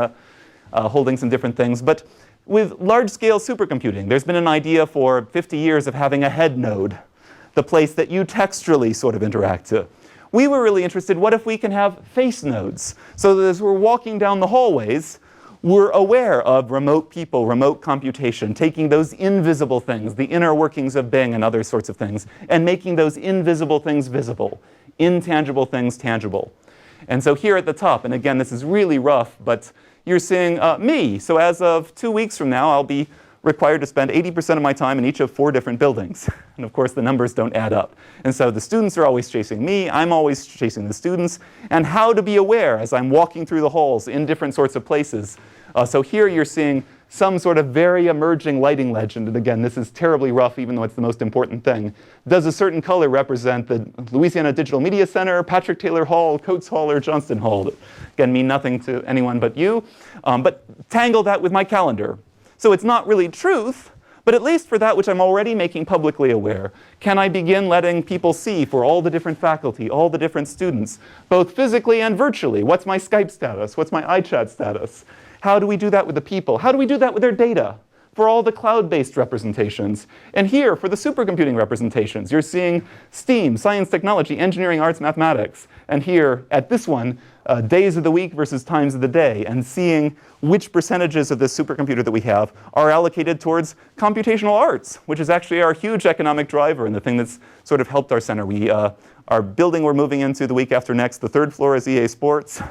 holding some different things. But with large-scale supercomputing, there's been an idea for 50 years of having a head node, the place that you textually sort of interact to. We were really interested, what if we can have face nodes? So that as we're walking down the hallways, we're aware of remote people, remote computation, taking those invisible things, the inner workings of Bing and other sorts of things, and making those invisible things visible, intangible things tangible. And so here at the top, and again, this is really rough, but you're seeing me. So as of 2 weeks from now, I'll be required to spend 80% of my time in each of 4 different buildings. And of course, the numbers don't add up. And so the students are always chasing me. I'm always chasing the students. And how to be aware as I'm walking through the halls in different sorts of places. So here you're seeing some sort of very emerging lighting legend. And again, this is terribly rough, even though it's the most important thing. Does a certain color represent the Louisiana Digital Media Center, Patrick Taylor Hall, Coates Hall, or Johnston Hall? Again, mean nothing to anyone but you. But tangle that with my calendar. So it's not really truth, but at least for that which I'm already making publicly aware, can I begin letting people see for all the different faculty, all the different students, both physically and virtually, what's my Skype status, what's my iChat status? How do we do that with the people? How do we do that with their data? For all the cloud-based representations. And here, for the supercomputing representations, you're seeing STEAM, science, technology, engineering, arts, mathematics. And here, at this one, days of the week versus times of the day, and seeing which percentages of this supercomputer that we have are allocated towards computational arts, which is actually our huge economic driver and the thing that's sort of helped our center. Our building we're moving into the week after next, the 3rd floor is EA Sports,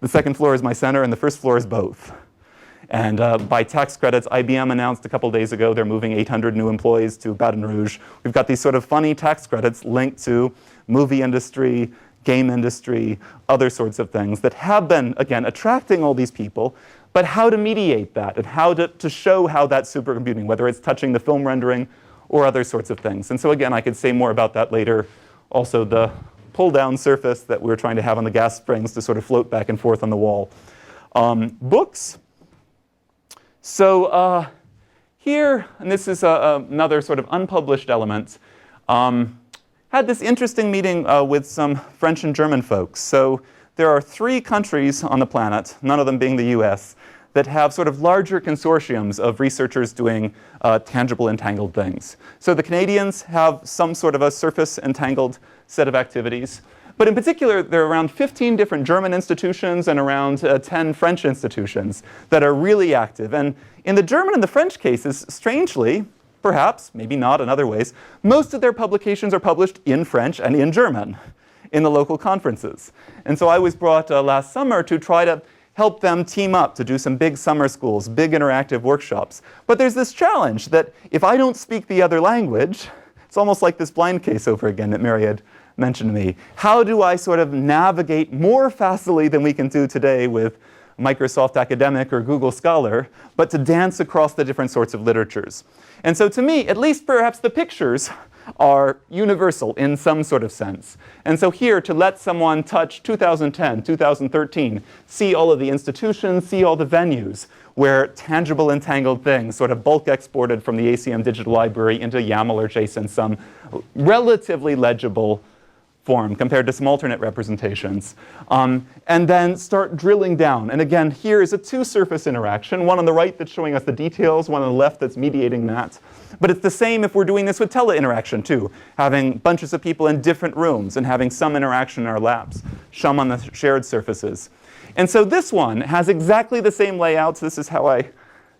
the 2nd floor is my center, and the 1st floor is both. And by tax credits, IBM announced a couple days ago they're moving 800 new employees to Baton Rouge. We've got these sort of funny tax credits linked to movie industry, game industry, other sorts of things that have been, again, attracting all these people, but how to mediate that and how to show how that's supercomputing, whether it's touching the film rendering or other sorts of things. And so again, I could say more about that later. Also the pull-down surface that we're trying to have on the gas springs to sort of float back and forth on the wall. Books. So here, and this is another sort of unpublished element, had this interesting meeting with some French and German folks. So there are 3 countries on the planet, none of them being the US, that have sort of larger consortiums of researchers doing tangible entangled things. So the Canadians have some sort of a surface entangled set of activities. But in particular, there are around 15 different German institutions and around 10 French institutions that are really active. And in the German and the French cases, strangely, perhaps, maybe not in other ways, most of their publications are published in French and in German in the local conferences. And so I was brought last summer to try to help them team up to do some big summer schools, big interactive workshops. But there's this challenge that if I don't speak the other language, it's almost like this blind case over again that Mary had mentioned to me. How do I sort of navigate more facilely than we can do today with Microsoft Academic or Google Scholar, but to dance across the different sorts of literatures? And so to me, at least perhaps the pictures are universal in some sort of sense. And so here, to let someone touch 2010, 2013, see all of the institutions, see all the venues where tangible entangled things sort of bulk exported from the ACM Digital Library into YAML or JSON, some relatively legible form compared to some alternate representations. And then start drilling down. And again, here is a 2-surface interaction, one on the right that's showing us the details, one on the left that's mediating that. But it's the same if we're doing this with tele-interaction too, having bunches of people in different rooms and having some interaction in our labs, some on the shared surfaces. And so this one has exactly the same layouts. This is how I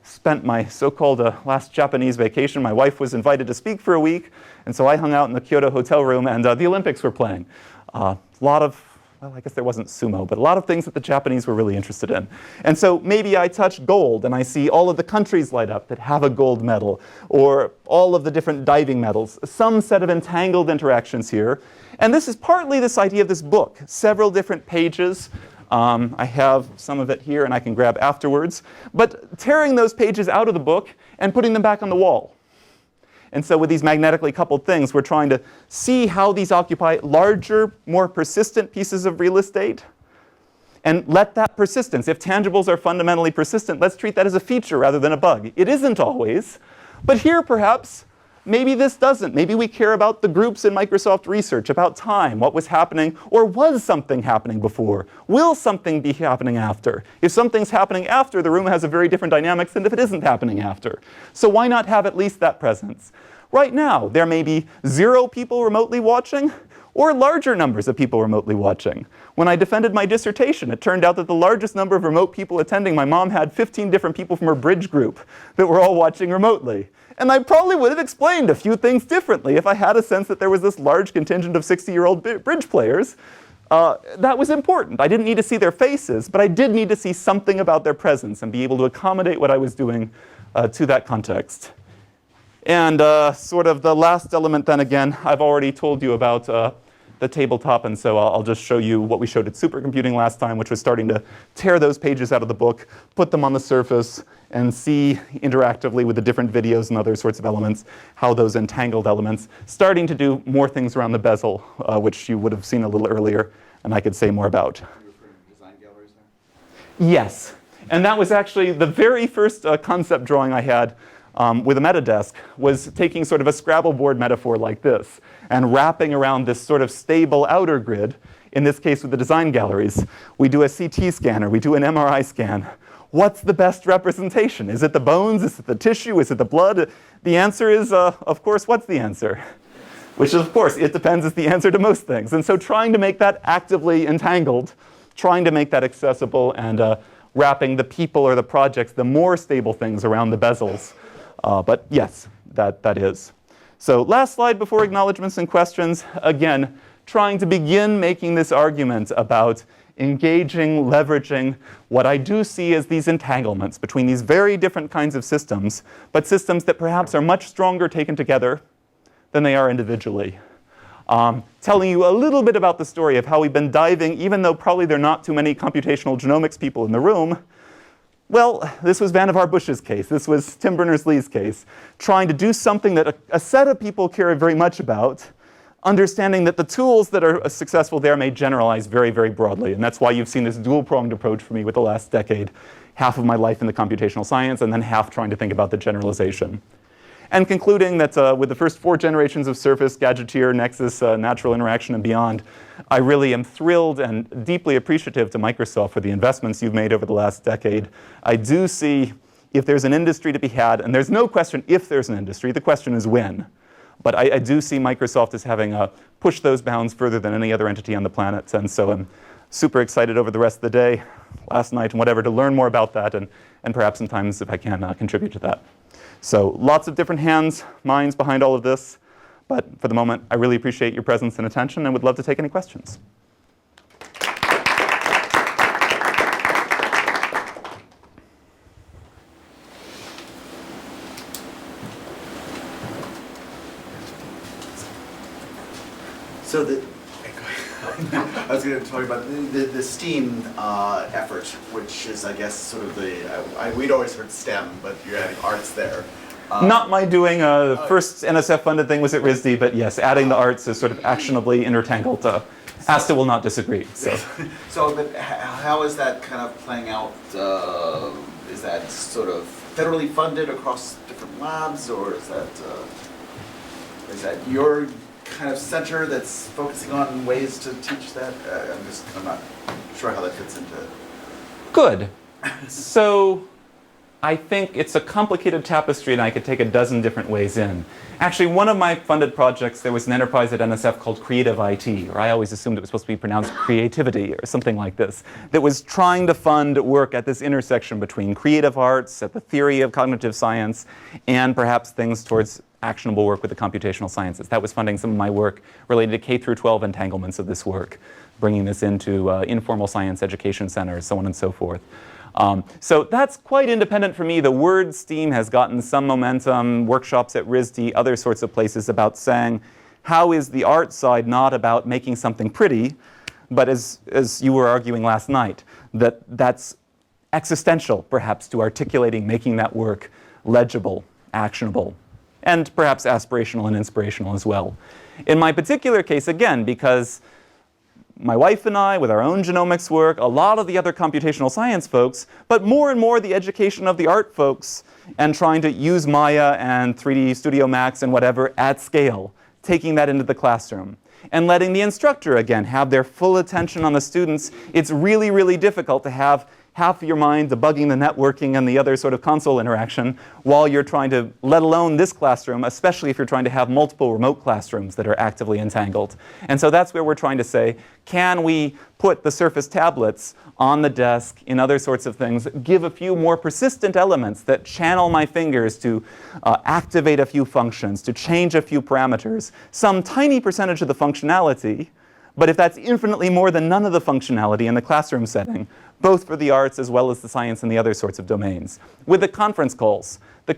spent my so-called last Japanese vacation. My wife was invited to speak for a week, and so I hung out in the Kyoto hotel room, and the Olympics were playing. A lot of, well, I guess there wasn't sumo, but a lot of things that the Japanese were really interested in. And so maybe I touch gold, and I see all of the countries light up that have a gold medal, or all of the different diving medals, some set of entangled interactions here. And this is partly this idea of this book, several different pages. I have some of it here, and I can grab afterwards. But tearing those pages out of the book and putting them back on the wall. And so with these magnetically coupled things, we're trying to see how these occupy larger, more persistent pieces of real estate. And let that persistence, if tangibles are fundamentally persistent, let's treat that as a feature rather than a bug. It isn't always. But here, perhaps, maybe this doesn't. Maybe we care about the groups in Microsoft Research, about time, what was happening, or was something happening before? Will something be happening after? If something's happening after, the room has a very different dynamics than if it isn't happening after. So why not have at least that presence? Right now, there may be 0 people remotely watching, or larger numbers of people remotely watching. When I defended my dissertation, it turned out that the largest number of remote people attending, my mom had 15 different people from her bridge group that were all watching remotely. And I probably would have explained a few things differently if I had a sense that there was this large contingent of 60-year-old bridge players. That was important. I didn't need to see their faces, but I did need to see something about their presence and be able to accommodate what I was doing to that context. And sort of the last element then again, I've already told you about the tabletop, and so I'll just show you what we showed at supercomputing last time, which was starting to tear those pages out of the book, put them on the surface, and see interactively with the different videos and other sorts of elements how those entangled elements starting to do more things around the bezel, which you would have seen a little earlier, and I could say more about. Are you referring to design galleries there? Yes, and that was actually the very first concept drawing I had with a metadesk, was taking sort of a Scrabble board metaphor like this and wrapping around this sort of stable outer grid. In this case with the design galleries, we do a CT scanner, we do an MRI scan. What's the best representation? Is it the bones? Is it the tissue? Is it the blood? The answer is, of course, what's the answer? Which is, of course, it depends is the answer to most things. And so trying to make that actively entangled, trying to make that accessible, and wrapping the people or the projects, the more stable things around the bezels. But yes, that is. So last slide before acknowledgements and questions. Again, trying to begin making this argument about engaging, leveraging what I do see as these entanglements between these very different kinds of systems, but systems that perhaps are much stronger taken together than they are individually. Telling you a little bit about the story of how we've been diving, even though probably there are not too many computational genomics people in the room. Well, this was Vannevar Bush's case. This was Tim Berners-Lee's case, trying to do something that a set of people care very much about, understanding that the tools that are successful there may generalize very, very broadly. And that's why you've seen this dual-pronged approach for me with the last decade, half of my life in the computational science and then half trying to think about the generalization. And concluding that with the first 4 generations of Surface, Gadgeteer, Nexus, Natural Interaction, and beyond, I really am thrilled and deeply appreciative to Microsoft for the investments you've made over the last decade. I do see if there's an industry to be had, and there's no question if there's an industry, the question is when. But I do see Microsoft as having pushed those bounds further than any other entity on the planet. And so I'm super excited over the rest of the day, last night, and whatever, to learn more about that and perhaps sometimes, if I can, contribute to that. So lots of different hands, minds behind all of this. But for the moment, I really appreciate your presence and attention and would love to take any questions. So I was going to talk about the STEAM effort, which is, I guess, sort of we'd always heard STEM, but you're adding arts there. Not my doing. The first NSF-funded thing was at RISD, but yes, adding the arts is sort of actionably intertangled. Asta will not disagree. So but how is that kind of playing out? Is that sort of federally funded across different labs, or is that your kind of center that's focusing on ways to teach that? I'm not sure how that fits into it. Good. So I think it's a complicated tapestry, and I could take a dozen different ways in. Actually, one of my funded projects, there was an enterprise at NSF called Creative IT, or I always assumed it was supposed to be pronounced creativity or something like this, that was trying to fund work at this intersection between creative arts, at the theory of cognitive science, and perhaps things towards actionable work with the computational sciences. That was funding some of my work related to K through 12 entanglements of this work, bringing this into informal science education centers, so on and so forth. So that's quite independent for me. The word STEAM has gotten some momentum, workshops at RISD, other sorts of places about saying, how is the art side not about making something pretty, but as you were arguing last night, that's existential, perhaps, to articulating, making that work legible, actionable, and perhaps aspirational and inspirational as well. In my particular case, again, because my wife and I, with our own genomics work, a lot of the other computational science folks, but more and more the education of the art folks, and trying to use Maya and 3D Studio Max and whatever at scale, taking that into the classroom, and letting the instructor, again, have their full attention on the students. It's really, really difficult to have half of your mind debugging the networking and the other sort of console interaction while you're trying to, let alone this classroom, especially if you're trying to have multiple remote classrooms that are actively entangled. And so that's where we're trying to say, can we put the Surface tablets on the desk in other sorts of things, give a few more persistent elements that channel my fingers to activate a few functions, to change a few parameters, some tiny percentage of the functionality. But if that's infinitely more than none of the functionality in the classroom setting, both for the arts as well as the science and the other sorts of domains. With the conference calls for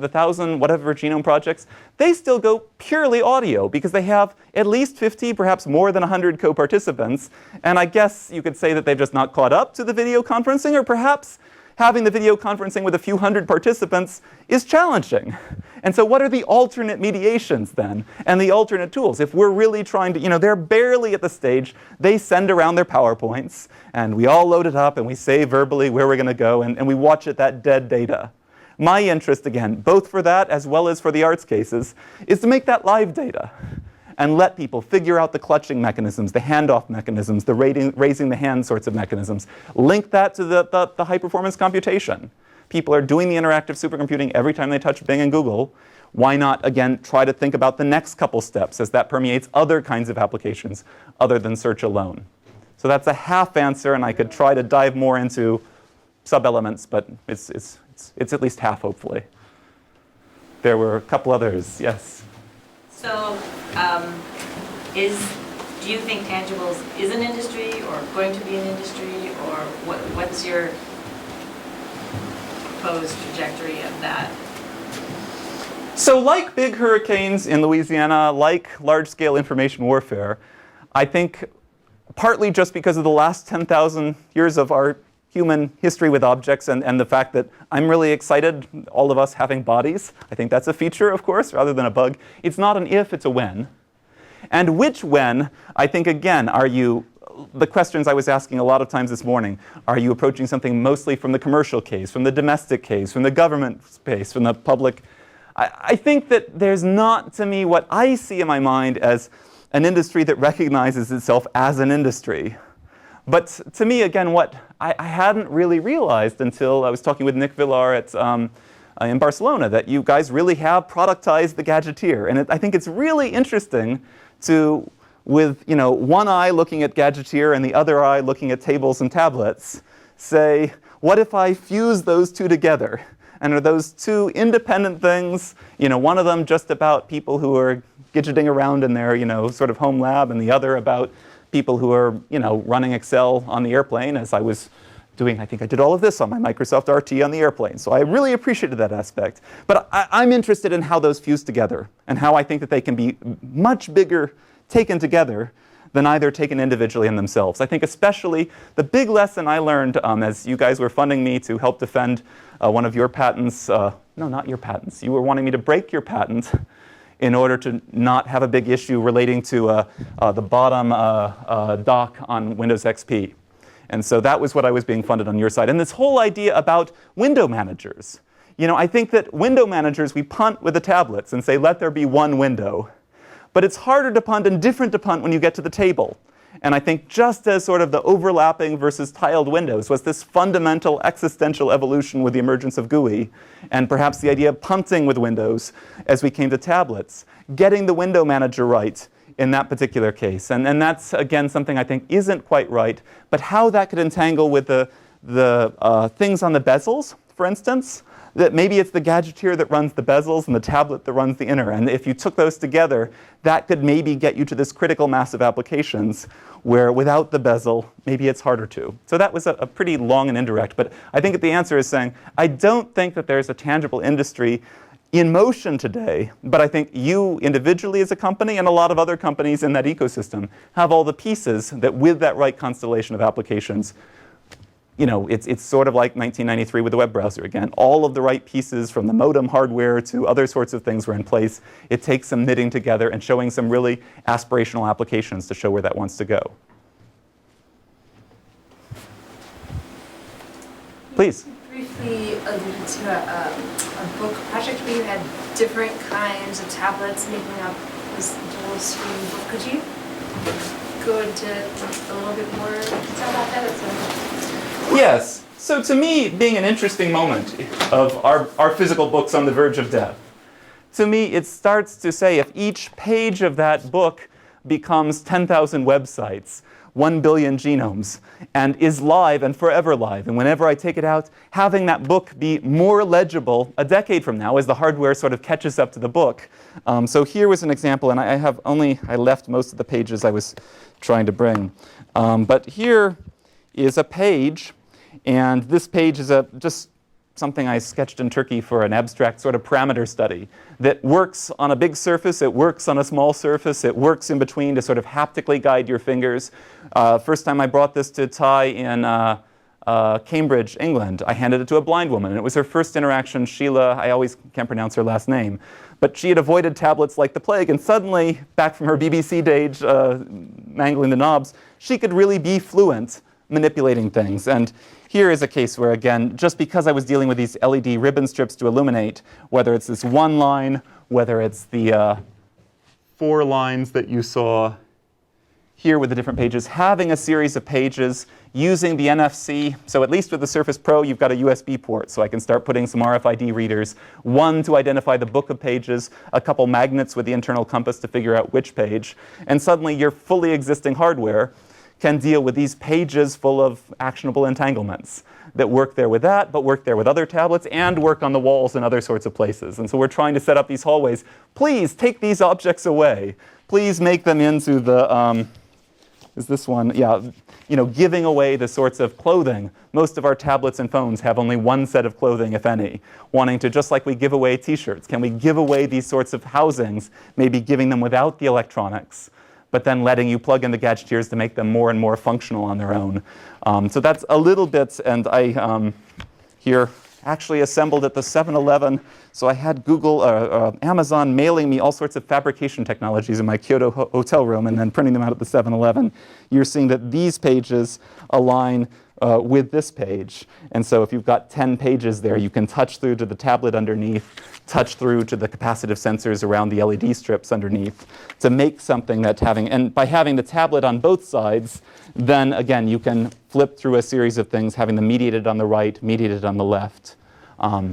the 1,000 whatever genome projects, they still go purely audio because they have at least 50, perhaps more than 100 co-participants. And I guess you could say that they've just not caught up to the video conferencing, or perhaps having the video conferencing with a few hundred participants is challenging. And so what are the alternate mediations then, and the alternate tools? If we're really trying to, they're barely at the stage, they send around their PowerPoints, and we all load it up, and we say verbally where we're going to go, and we watch it, that dead data. My interest, again, both for that as well as for the arts cases, is to make that live data and let people figure out the clutching mechanisms, the handoff mechanisms, the raising the hand sorts of mechanisms. Link that to the high-performance computation. People are doing the interactive supercomputing every time they touch Bing and Google. Why not, again, try to think about the next couple steps as that permeates other kinds of applications other than search alone? So that's a half answer, and I could try to dive more into sub-elements, but it's at least half, hopefully. There were a couple others, yes? So, do you think tangibles is an industry or going to be an industry, or what's your proposed trajectory of that? So like big hurricanes in Louisiana, like large-scale information warfare, I think partly just because of the last 10,000 years of our human history with objects and the fact that I'm really excited, all of us having bodies. I think that's a feature, of course, rather than a bug. It's not an if, it's a when. And which when, I think, again, the questions I was asking a lot of times this morning, are you approaching something mostly from the commercial case, from the domestic case, from the government space, from the public? I think that there's not, to me, what I see in my mind as an industry that recognizes itself as an industry. But to me, again, what I hadn't really realized until I was talking with Nick Villar in Barcelona, that you guys really have productized the gadgeteer. And I think it's really interesting to, with one eye looking at gadgeteer and the other eye looking at tables and tablets, say, what if I fuse those two together? And are those two independent things? One of them just about people who are gadgeting around in their sort of home lab, and the other about people who are, running Excel on the airplane, as I was doing. I think I did all of this on my Microsoft RT on the airplane. So I really appreciated that aspect. But I'm interested in how those fuse together, and how I think that they can be much bigger taken together than either taken individually in themselves. I think especially the big lesson I learned as you guys were funding me to help defend one of your patents. No, not your patents. You were wanting me to break your patent in order to not have a big issue relating to the bottom dock on Windows XP. And so that was what I was being funded on your side. And this whole idea about window managers. I think that window managers, we punt with the tablets and say, let there be one window. But it's harder to punt and different to punt when you get to the table. And I think just as sort of the overlapping versus tiled windows was this fundamental existential evolution with the emergence of GUI, and perhaps the idea of punting with windows as we came to tablets, getting the window manager right in that particular case. And that's, again, something I think isn't quite right, but how that could entangle with the things on the bezels, for instance, that maybe it's the gadgeteer that runs the bezels and the tablet that runs the inner. And if you took those together, that could maybe get you to this critical mass of applications where without the bezel, maybe it's harder to. So that was a pretty long and indirect. But I think that the answer is saying, I don't think that there's a tangible industry in motion today, but I think you individually as a company and a lot of other companies in that ecosystem have all the pieces that with that right constellation of applications it's sort of like 1993 with the web browser again. All of the right pieces from the modem hardware to other sorts of things were in place. It takes some knitting together and showing some really aspirational applications to show where that wants to go. Please. You briefly alluded to a book project where you had different kinds of tablets making up this dual screen book. Could you go into a little bit more detail about that? Yes. So to me, being an interesting moment of our physical books on the verge of death, to me it starts to say if each page of that book becomes 10,000 websites, 1 billion genomes, and is live and forever live, and whenever I take it out, having that book be more legible a decade from now as the hardware sort of catches up to the book. So here was an example, and I left most of the pages I was trying to bring. But here is a page, and this page is just something I sketched in Turkey for an abstract sort of parameter study that works on a big surface, it works on a small surface, it works in between to sort of haptically guide your fingers. First time I brought this to Ty in Cambridge, England, I handed it to a blind woman, and it was her first interaction. Sheila, I always can't pronounce her last name, but she had avoided tablets like the plague, and suddenly, back from her BBC days, mangling the knobs, she could really be fluent manipulating things. And here is a case where, again, just because I was dealing with these LED ribbon strips to illuminate, whether it's this one line, whether it's the 4 lines that you saw here with the different pages, having a series of pages using the NFC. So at least with the Surface Pro, you've got a USB port, so I can start putting some RFID readers, one to identify the book of pages, a couple magnets with the internal compass to figure out which page, and suddenly your fully existing hardware can deal with these pages full of actionable entanglements that work there with that, but work there with other tablets, and work on the walls and other sorts of places. And so we're trying to set up these hallways. Please take these objects away. Please make them into the, is this one? Yeah, giving away the sorts of clothing. Most of our tablets and phones have only one set of clothing, if any. Wanting to, just like we give away t-shirts, can we give away these sorts of housings, maybe giving them without the electronics, but then letting you plug in the gadgeteers to make them more and more functional on their own. So that's a little bit, and I here actually assembled at the 7-Eleven. So I had Amazon mailing me all sorts of fabrication technologies in my Kyoto hotel room and then printing them out at the 7-Eleven. You're seeing that these pages align with this page. And so if you've got 10 pages there, you can touch through to the tablet underneath, touch through to the capacitive sensors around the LED strips underneath to make something that and by having the tablet on both sides, then again, you can flip through a series of things, having them mediated on the right, mediated on the left.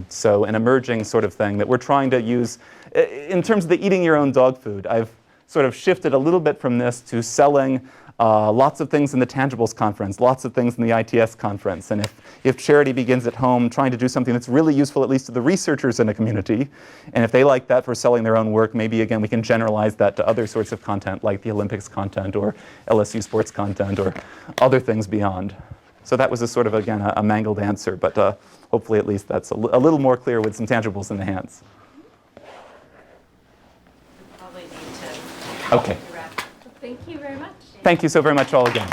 So an emerging sort of thing that we're trying to use. In terms of the eating your own dog food, I've sort of shifted a little bit from this to selling lots of things in the Tangibles conference, lots of things in the ITS conference. And if charity begins at home, trying to do something that's really useful, at least to the researchers in a community, and if they like that for selling their own work, maybe again we can generalize that to other sorts of content like the Olympics content or LSU sports content or other things beyond. So that was a sort of, again, a mangled answer, but hopefully at least that's a little more clear with some tangibles in the hands. We probably need to Okay. wrap. Thank you very much. Thank you so very much all again.